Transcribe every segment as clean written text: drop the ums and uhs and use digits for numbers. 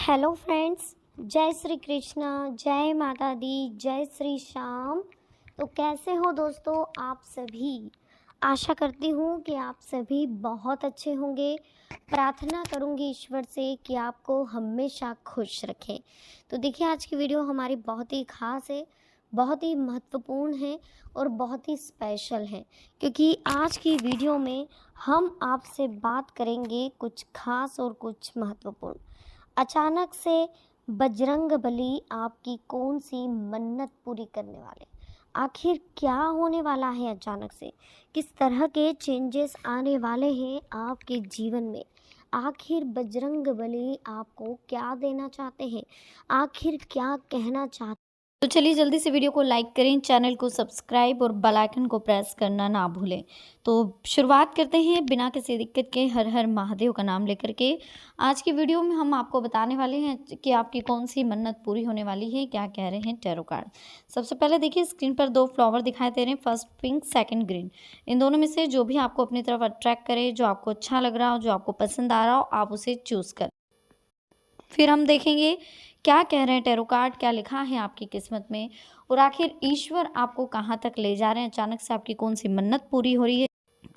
Hello friends, जय श्री कृष्णा, जय माता दी, जय श्री श्याम। तो कैसे हो दोस्तों आप सभी। आशा करती हूँ कि आप सभी बहुत अच्छे होंगे। प्रार्थना करूँगी ईश्वर से कि आपको हमेशा खुश रखें। तो देखिए, आज की वीडियो हमारी बहुत ही ख़ास है, बहुत ही महत्वपूर्ण है और बहुत ही स्पेशल है, क्योंकि आज की वीडियो में हम आपसे बात करेंगे कुछ खास और कुछ महत्वपूर्ण। अचानक से बजरंगबली आपकी कौन सी मन्नत पूरी करने वाले, आखिर क्या होने वाला है अचानक से, किस तरह के चेंजेस आने वाले हैं आपके जीवन में, आखिर बजरंगबली आपको क्या देना चाहते हैं, आखिर क्या कहना चाहते हैं। तो चलिए जल्दी से वीडियो को लाइक करें, चैनल को सब्सक्राइब और बेल आइकन को प्रेस करना ना भूलें। तो शुरुआत करते हैं बिना किसी दिक्कत के हर हर महादेव का नाम लेकर के। आज की वीडियो में हम आपको बताने वाले हैं कि आपकी कौन सी मन्नत पूरी होने वाली है, क्या कह रहे हैं टैरो कार्ड। सबसे पहले देखिए, स्क्रीन पर दो फ्लावर दिखाई दे रहे हैं, फर्स्ट पिंक सेकंड ग्रीन। इन दोनों में से जो भी आपको अपनी तरफ अट्रैक्ट करे, जो आपको अच्छा लग रहा हो, जो आपको पसंद आ रहा हो, आप उसे चूज़ करें। फिर हम देखेंगे क्या कह रहे हैं टैरो कार्ड, क्या लिखा है आपकी किस्मत में, और आखिर ईश्वर आपको कहाँ तक ले जा रहे हैं, अचानक से आपकी कौन सी मन्नत पूरी हो रही है।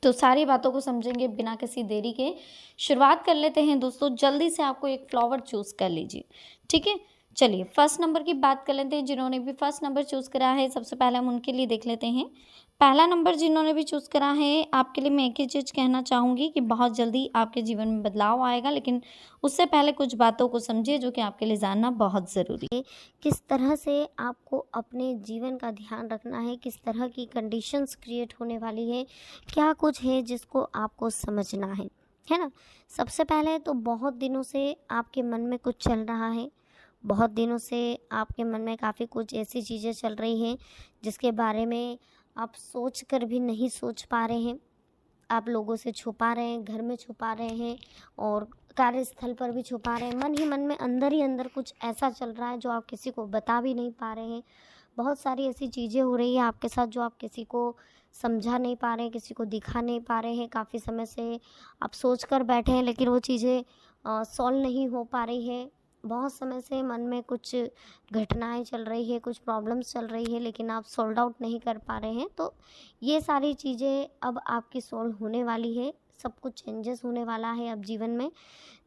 तो सारी बातों को समझेंगे बिना किसी देरी के। शुरुआत कर लेते हैं दोस्तों, जल्दी से आपको एक फ्लावर चूज़ कर लीजिए, ठीक है। चलिए फर्स्ट नंबर की बात कर लेते हैं। जिन्होंने भी फर्स्ट नंबर चूज़ करा है, सबसे पहले हम उनके लिए देख लेते हैं। पहला नंबर जिन्होंने भी चूज़ करा है, आपके लिए मैं एक ही चीज़ कहना चाहूँगी कि बहुत जल्दी आपके जीवन में बदलाव आएगा, लेकिन उससे पहले कुछ बातों को समझिए जो कि आपके लिए जानना बहुत ज़रूरी है। किस तरह से आपको अपने जीवन का ध्यान रखना है, किस तरह की कंडीशंस क्रिएट होने वाली है, क्या कुछ है जिसको आपको समझना है ना। सबसे पहले तो बहुत दिनों से आपके मन में कुछ चल रहा है, बहुत दिनों से आपके मन में काफ़ी कुछ ऐसी चीज़ें चल रही हैं जिसके बारे में आप सोच कर भी नहीं सोच पा रहे हैं। आप लोगों से छुपा रहे हैं, घर में छुपा रहे हैं और कार्यस्थल पर भी छुपा रहे हैं। मन ही मन में अंदर ही अंदर कुछ ऐसा चल रहा है जो आप किसी को बता भी नहीं पा रहे हैं। बहुत सारी ऐसी चीज़ें हो रही है आपके साथ जो आप किसी को समझा नहीं पा रहे हैं, किसी को दिखा नहीं पा रहे हैं। काफ़ी समय से आप सोच कर बैठे हैं लेकिन वो चीज़ें सॉल्व नहीं हो पा रही है। बहुत समय से मन में कुछ घटनाएं चल रही है, कुछ प्रॉब्लम्स चल रही है, लेकिन आप सॉल्व आउट नहीं कर पा रहे हैं। तो ये सारी चीज़ें अब आपकी सॉल्व होने वाली है, सब कुछ चेंजेस होने वाला है अब जीवन में।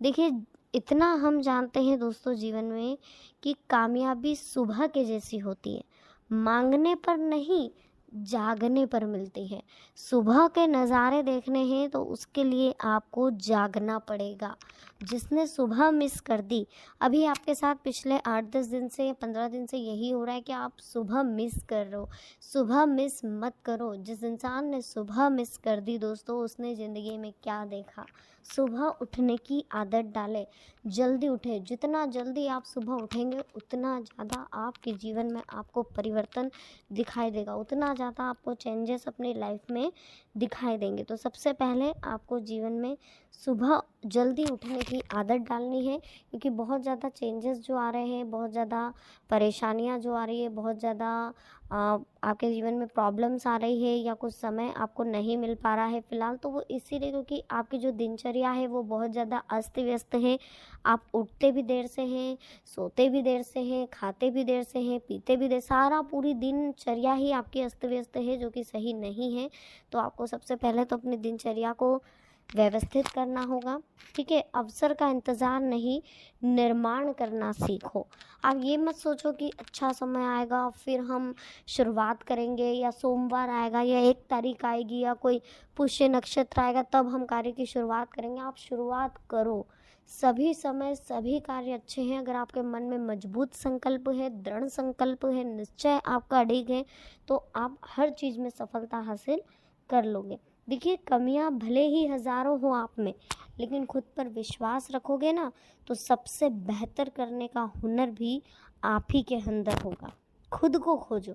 देखिए, इतना हम जानते हैं दोस्तों जीवन में कि कामयाबी सुबह के जैसी होती है, मांगने पर नहीं जागने पर मिलती है। सुबह के नज़ारे देखने हैं तो उसके लिए आपको जागना पड़ेगा। जिसने सुबह मिस कर दी, अभी आपके साथ पिछले 8-10 दिन से या 15 दिन से यही हो रहा है कि आप सुबह मिस कर रहे हो। सुबह मिस मत करो। जिस इंसान ने सुबह मिस कर दी दोस्तों, उसने ज़िंदगी में क्या देखा। सुबह उठने की आदत डालें, जल्दी उठें। जितना जल्दी आप सुबह उठेंगे उतना ज़्यादा आपके जीवन में आपको परिवर्तन दिखाई देगा, उतना ज़्यादा आपको चेंजेस अपनी लाइफ में दिखाई देंगे। तो सबसे पहले आपको जीवन में सुबह जल्दी उठने की आदत डालनी है, क्योंकि बहुत ज़्यादा चेंजेस जो आ रहे हैं, बहुत ज़्यादा परेशानियां जो आ रही है, बहुत ज़्यादा आपके जीवन में प्रॉब्लम्स आ रही है या कुछ समय आपको नहीं मिल पा रहा है फ़िलहाल, तो वो इसीलिए क्योंकि आपकी जो दिनचर्या है वो बहुत ज़्यादा अस्त व्यस्त है। आप उठते भी देर से हैं, सोते भी देर से हैं, खाते भी देर से हैं, पीते भी देर, सारा पूरी दिनचर्या ही आपकी अस्त व्यस्त है, जो कि सही नहीं है। तो आपको सबसे पहले तो अपनी दिनचर्या को व्यवस्थित करना होगा, ठीक है। अवसर का इंतज़ार नहीं, निर्माण करना सीखो। आप ये मत सोचो कि अच्छा समय आएगा फिर हम शुरुआत करेंगे, या सोमवार आएगा या 1 तारीख आएगी या कोई पुष्य नक्षत्र आएगा तब हम कार्य की शुरुआत करेंगे। आप शुरुआत करो। सभी समय सभी कार्य अच्छे हैं अगर आपके मन में मजबूत संकल्प है, दृढ़ संकल्प है, निश्चय आपका अडिग है, तो आप हर चीज़ में सफलता हासिल कर लोगे। देखिए, कमियां भले ही हज़ारों हो आप में, लेकिन खुद पर विश्वास रखोगे ना, तो सबसे बेहतर करने का हुनर भी आप ही के अंदर होगा। खुद को खोजो,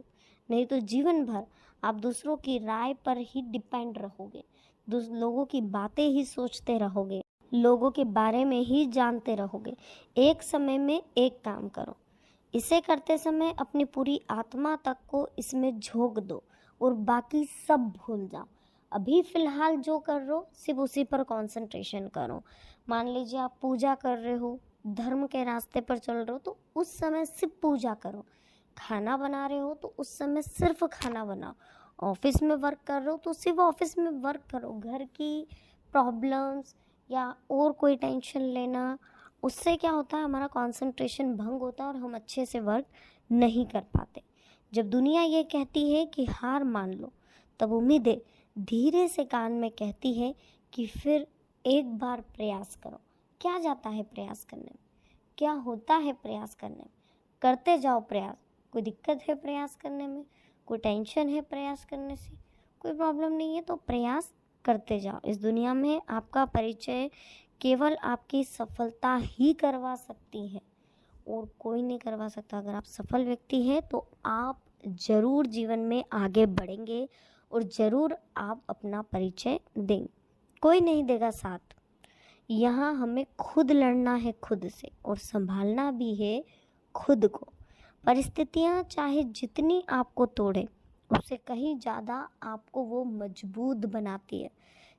नहीं तो जीवन भर आप दूसरों की राय पर ही डिपेंड रहोगे, लोगों की बातें ही सोचते रहोगे, लोगों के बारे में ही जानते रहोगे। एक समय में एक काम करो, इसे करते समय अपनी पूरी आत्मा तक को इसमें झोंक दो और बाकी सब भूल जाओ। अभी फ़िलहाल जो कर रहे हो सिर्फ उसी पर कंसंट्रेशन करो। मान लीजिए आप पूजा कर रहे हो, धर्म के रास्ते पर चल रहे हो तो उस समय सिर्फ पूजा करो। खाना बना रहे हो तो उस समय सिर्फ खाना बनाओ। ऑफिस में वर्क कर रहे हो तो सिर्फ ऑफिस में वर्क करो। घर की प्रॉब्लम्स या और कोई टेंशन लेना, उससे क्या होता है, हमारा कंसंट्रेशन भंग होता है और हम अच्छे से वर्क नहीं कर पाते। जब दुनिया ये कहती है कि हार मान लो, तब उम्मीदें धीरे से कान में कहती है कि फिर एक बार प्रयास करो। क्या जाता है प्रयास करने में, क्या होता है प्रयास करने में? करते जाओ प्रयास। कोई दिक्कत है प्रयास करने में, कोई टेंशन है प्रयास करने से, कोई प्रॉब्लम नहीं है तो प्रयास करते जाओ। इस दुनिया में आपका परिचय केवल आपकी सफलता ही करवा सकती है और कोई नहीं करवा सकता। अगर आप सफल व्यक्ति हैं तो आप ज़रूर जीवन में आगे बढ़ेंगे और ज़रूर आप अपना परिचय देंगे। कोई नहीं देगा साथ। यहाँ हमें खुद लड़ना है खुद से और संभालना भी है खुद को। परिस्थितियाँ चाहे जितनी आपको तोड़े, उससे कहीं ज़्यादा आपको वो मजबूत बनाती है।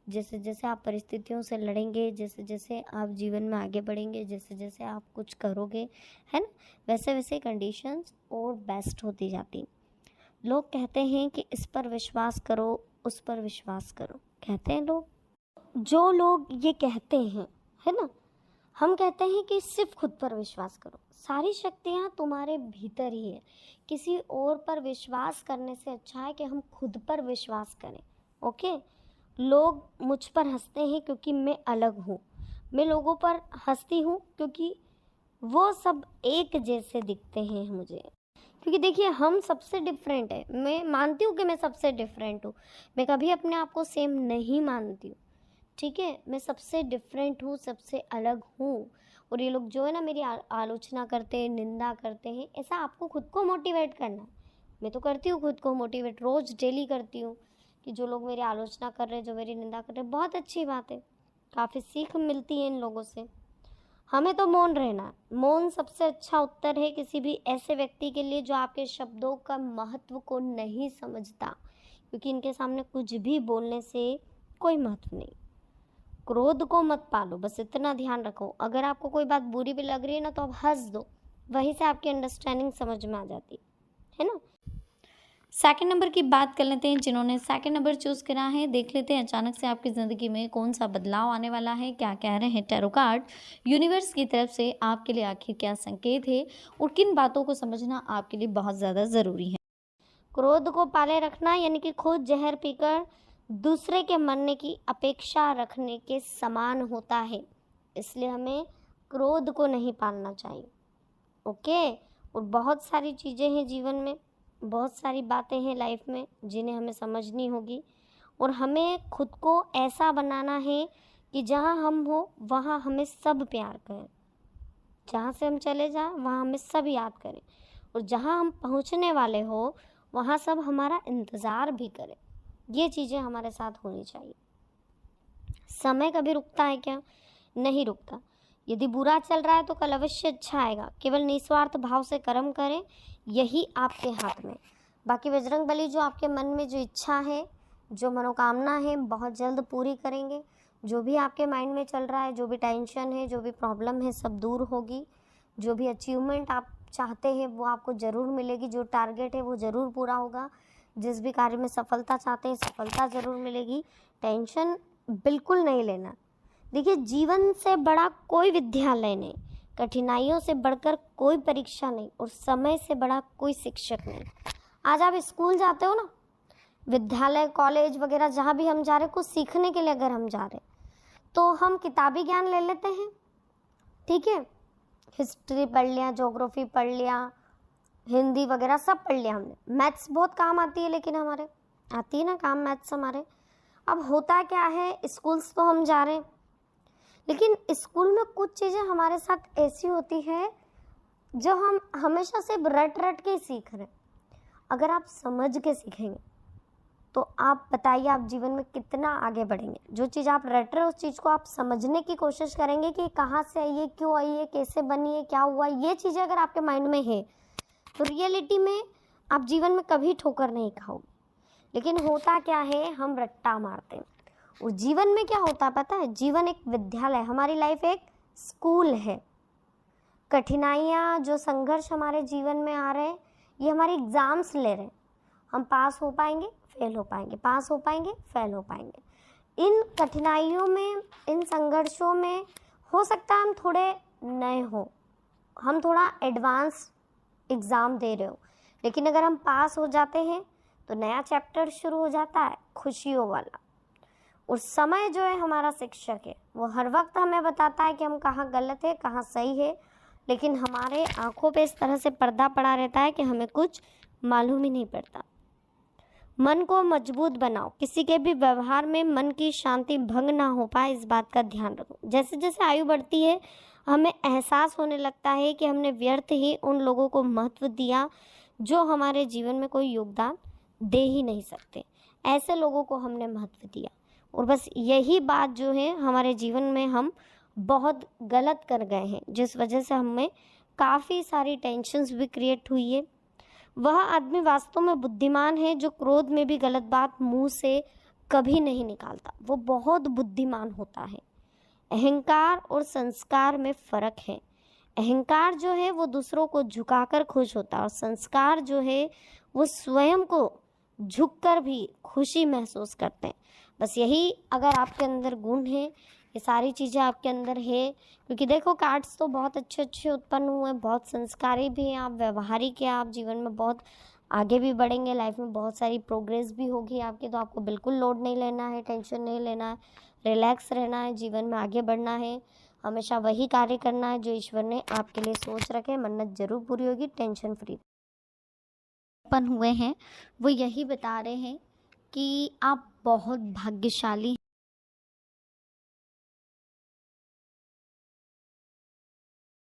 जैसे जैसे आप परिस्थितियों से लड़ेंगे, जैसे जैसे आप जीवन में आगे बढ़ेंगे, जैसे जैसे आप कुछ करोगे, है ना, वैसे वैसे कंडीशंस और बेस्ट होती जाती। लोग कहते हैं कि इस पर विश्वास करो, उस पर विश्वास करो, कहते हैं लोग। जो लोग ये कहते हैं, है ना, हम कहते हैं कि सिर्फ खुद पर विश्वास करो। सारी शक्तियाँ तुम्हारे भीतर ही है। किसी और पर विश्वास करने से अच्छा है कि हम खुद पर विश्वास करें। ओके। लोग मुझ पर हंसते हैं क्योंकि मैं अलग हूँ। मैं लोगों पर हंसती हूँ क्योंकि वो सब एक जैसे दिखते हैं मुझे। क्योंकि देखिए, हम सबसे डिफरेंट है। मैं मानती हूँ कि मैं सबसे डिफरेंट हूँ। मैं कभी अपने आप को सेम नहीं मानती हूँ, ठीक है। मैं सबसे डिफरेंट हूँ, सबसे अलग हूँ। और ये लोग जो है ना मेरी आलोचना करते हैं, निंदा करते हैं, ऐसा आपको खुद को मोटिवेट करना है। मैं तो करती हूँ खुद को मोटिवेट, रोज़ डेली करती हूँ कि जो लोग मेरी आलोचना कर रहे हैं, जो मेरी निंदा कर रहे हैं, बहुत अच्छी बात है। काफ़ी सीख मिलती है इन लोगों से। हमें तो मौन रहना है। मौन सबसे अच्छा उत्तर है किसी भी ऐसे व्यक्ति के लिए जो आपके शब्दों का महत्व को नहीं समझता, क्योंकि इनके सामने कुछ भी बोलने से कोई महत्व नहीं। क्रोध को मत पालो, बस इतना ध्यान रखो। अगर आपको कोई बात बुरी भी लग रही है ना, तो आप हंस दो, वहीं से आपकी अंडरस्टैंडिंग समझ में आ जाती है ना। सेकंड नंबर की बात कर लेते हैं। जिन्होंने सेकंड नंबर चूज़ करा है, देख लेते हैं अचानक से आपकी ज़िंदगी में कौन सा बदलाव आने वाला है। क्या कह रहे हैं टैरो कार्ड यूनिवर्स की तरफ से आपके लिए, आखिर क्या संकेत है और किन बातों को समझना आपके लिए बहुत ज़्यादा ज़रूरी है। क्रोध को पाले रखना यानी कि खुद जहर पीकर दूसरे के मरने की अपेक्षा रखने के समान होता है। इसलिए हमें क्रोध को नहीं पालना चाहिए। ओके। और बहुत सारी चीज़ें हैं जीवन में, बहुत सारी बातें हैं लाइफ में जिन्हें हमें समझनी होगी। और हमें खुद को ऐसा बनाना है कि जहाँ हम हो वहाँ हमें सब प्यार करें, जहाँ से हम चले जाएं वहाँ हमें सब याद करें, और जहाँ हम पहुँचने वाले हो वहाँ सब हमारा इंतज़ार भी करें। ये चीज़ें हमारे साथ होनी चाहिए। समय कभी रुकता है क्या? नहीं रुकता। यदि बुरा चल रहा है तो कल अवश्य अच्छा आएगा। केवल निस्वार्थ भाव से कर्म करें, यही आपके हाथ में। बाकी बजरंगबली जो आपके मन में जो इच्छा है, जो मनोकामना है, बहुत जल्द पूरी करेंगे। जो भी आपके माइंड में चल रहा है, जो भी टेंशन है, जो भी प्रॉब्लम है, सब दूर होगी। जो भी अचीवमेंट आप चाहते हैं वो आपको ज़रूर मिलेगी। जो टारगेट है वो ज़रूर पूरा होगा। जिस भी कार्य में सफलता चाहते हैं, सफलता ज़रूर मिलेगी। टेंशन बिल्कुल नहीं लेना। देखिए, जीवन से बड़ा कोई विद्यालय नहीं, कठिनाइयों से बढ़कर कोई परीक्षा नहीं, और समय से बड़ा कोई शिक्षक नहीं। आज आप स्कूल जाते हो ना, विद्यालय, कॉलेज वगैरह, जहाँ भी हम जा रहे हैं कुछ सीखने के लिए, अगर हम जा रहे हैं तो हम किताबी ज्ञान ले लेते हैं, ठीक है। हिस्ट्री पढ़ लिया, ज्योग्राफी पढ़ लिया, हिंदी वगैरह सब पढ़ लिया हमने। मैथ्स बहुत काम आती है, लेकिन हमारे आती है ना काम मैथ्स हमारे। अब होता क्या है, स्कूल्स तो हम जा रहे हैं, लेकिन स्कूल में कुछ चीज़ें हमारे साथ ऐसी होती है जो हम हमेशा सिर्फ रट रट के सीख रहे हैं। अगर आप समझ के सीखेंगे तो आप बताइए आप जीवन में कितना आगे बढ़ेंगे। जो चीज़ आप रट रहे हैं उस चीज़ को आप समझने की कोशिश करेंगे कि कहाँ से आई है, क्यों आई है, कैसे बनी है, क्या हुआ। ये चीज़ें अगर आपके माइंड में है तो रियलिटी में आप जीवन में कभी ठोकर नहीं खाओगे। लेकिन होता क्या है, हम रट्टा मारते हैं। और जीवन में क्या होता है पता है, जीवन एक विद्यालय, हमारी लाइफ एक स्कूल है। कठिनाइयाँ, जो संघर्ष हमारे जीवन में आ रहे हैं, ये हमारे एग्ज़ाम्स ले रहे हैं। हम पास हो पाएंगे, फेल हो पाएंगे, पास हो पाएंगे, फेल हो पाएंगे। इन कठिनाइयों में, इन संघर्षों में हो सकता है हम थोड़े नए हों, हम थोड़ा एडवांस एग्ज़ाम दे रहे हो, लेकिन अगर हम पास हो जाते हैं तो नया चैप्टर शुरू हो जाता है, खुशियों वाला। और समय जो है हमारा शिक्षक है, वो हर वक्त हमें बताता है कि हम कहाँ गलत है, कहाँ सही है, लेकिन हमारे आँखों पे इस तरह से पर्दा पड़ा रहता है कि हमें कुछ मालूम ही नहीं पड़ता। मन को मजबूत बनाओ, किसी के भी व्यवहार में मन की शांति भंग ना हो पाए, इस बात का ध्यान रखो। जैसे जैसे आयु बढ़ती है, हमें एहसास होने लगता है कि हमने व्यर्थ ही उन लोगों को महत्व दिया जो हमारे जीवन में कोई योगदान दे ही नहीं सकते। ऐसे लोगों को हमने महत्व दिया, और बस यही बात जो है हमारे जीवन में हम बहुत गलत कर गए हैं, जिस वजह से हमें काफ़ी सारी टेंशन्स भी क्रिएट हुई है। वह आदमी वास्तव में बुद्धिमान है जो क्रोध में भी गलत बात मुंह से कभी नहीं निकालता, वो बहुत बुद्धिमान होता है। अहंकार और संस्कार में फ़र्क है। अहंकार जो है वो दूसरों को झुकाकर खुश होता है, और संस्कार जो है वो स्वयं को झुककर भी खुशी महसूस करते हैं। बस यही अगर आपके अंदर गुण है, ये सारी चीज़ें आपके अंदर है, क्योंकि देखो कार्ड्स तो बहुत अच्छे अच्छे उत्पन्न हुए, बहुत संस्कारी भी हैं आप, व्यवहारिक हैं आप, जीवन में बहुत आगे भी बढ़ेंगे, लाइफ में बहुत सारी प्रोग्रेस भी होगी आपकी। तो आपको बिल्कुल लोड नहीं लेना है, टेंशन नहीं लेना है, रिलैक्स रहना है, जीवन में आगे बढ़ना है, हमेशा वही कार्य करना है जो ईश्वर ने आपके लिए सोच रखे। मन्नत जरूर पूरी होगी, टेंशन फ्री। उत्पन्न हुए हैं वो यही बता रहे हैं कि आप बहुत भाग्यशाली